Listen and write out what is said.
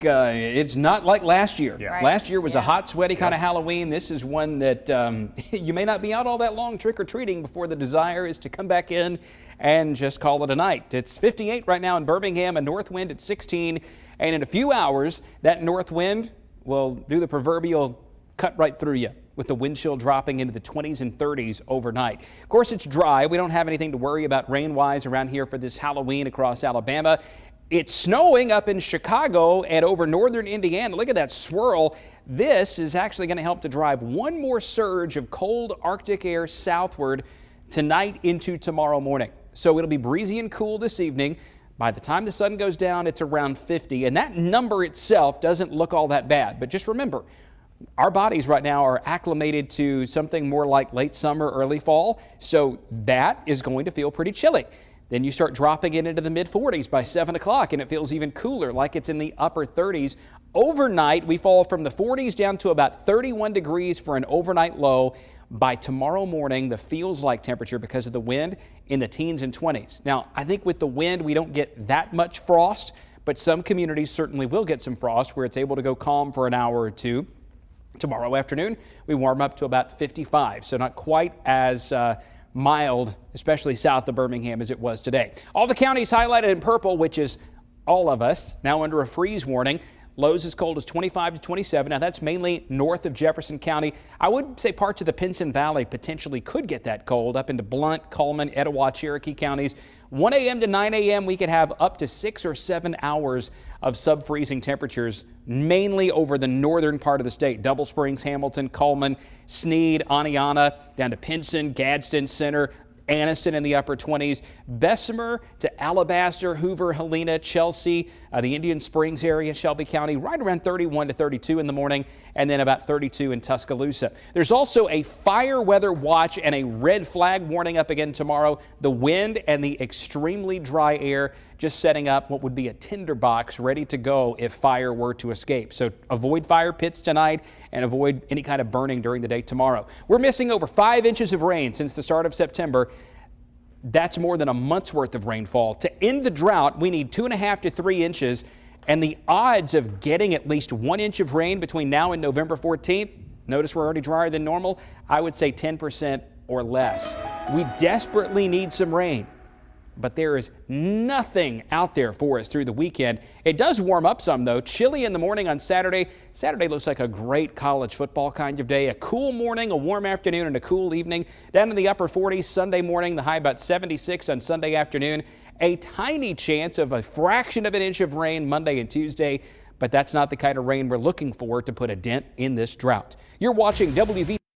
It's not like last year. Yeah. Right. Last year was a hot, sweaty kind of Halloween. This is one that you may not be out all that long trick-or-treating before the desire is to come back in and just call it a night. It's 58 right now in Birmingham, a north wind at 16, and in a few hours, that north wind will do the proverbial cut right through you, with the wind chill dropping into the 20s and 30s overnight. Of course, it's dry. We don't have anything to worry about rain-wise around here for this Halloween across Alabama. It's snowing up in Chicago and over northern Indiana. Look at that swirl. This is actually going to help to drive one more surge of cold Arctic air southward tonight into tomorrow morning. So it'll be breezy and cool this evening. By the time the sun goes down, it's around 50, and that number itself doesn't look all that bad. But just remember, our bodies right now are acclimated to something more like late summer, early fall, so that is going to feel pretty chilly. Then you start dropping it into the mid-40s by 7 o'clock, and it feels even cooler, like it's in the upper 30s. Overnight, we fall from the 40s down to about 31 degrees for an overnight low. By tomorrow morning, the feels-like temperature, because of the wind, in the teens and 20s. Now, I think with the wind, we don't get that much frost, but some communities certainly will get some frost where it's able to go calm for an hour or two. Tomorrow afternoon, we warm up to about 55, so not quite as mild, especially south of Birmingham, as it was today. All the counties highlighted in purple, which is all of us, now under a freeze warning. Lows as cold as 25 to 27. Now, that's mainly north of Jefferson County. I would say parts of the Pinson Valley potentially could get that cold up into Blount, Cullman, Etowah, Cherokee counties. 1 a.m. to 9 a.m. we could have up to 6 or 7 hours of sub-freezing temperatures, mainly over the northern part of the state. Double Springs, Hamilton, Cullman, Snead, Aniana, down to Pinson, Gadsden Center, Anniston in the upper 20s, Bessemer to Alabaster, Hoover, Helena, Chelsea, the Indian Springs area, Shelby County, right around 31 to 32 in the morning, and then about 32 in Tuscaloosa. There's also a fire weather watch and a red flag warning up again tomorrow. The wind and the extremely dry air just setting up what would be a tinderbox ready to go if fire were to escape. So avoid fire pits tonight and avoid any kind of burning during the day tomorrow. We're missing over 5 inches of rain since the start of September. That's more than a month's worth of rainfall. To end the drought, we need 2.5 to 3 inches, and the odds of getting at least 1 inch of rain between now and November 14th, notice we're already drier than normal, I would say 10% or less. We desperately need some rain, but there is nothing out there for us through the weekend. It does warm up some, though. Chilly in the morning on Saturday. Saturday looks like a great college football kind of day. A cool morning, a warm afternoon, and a cool evening. Down in the upper 40s Sunday morning, the high about 76 on Sunday afternoon. A tiny chance of a fraction of an inch of rain Monday and Tuesday, but that's not the kind of rain we're looking for to put a dent in this drought. You're watching WV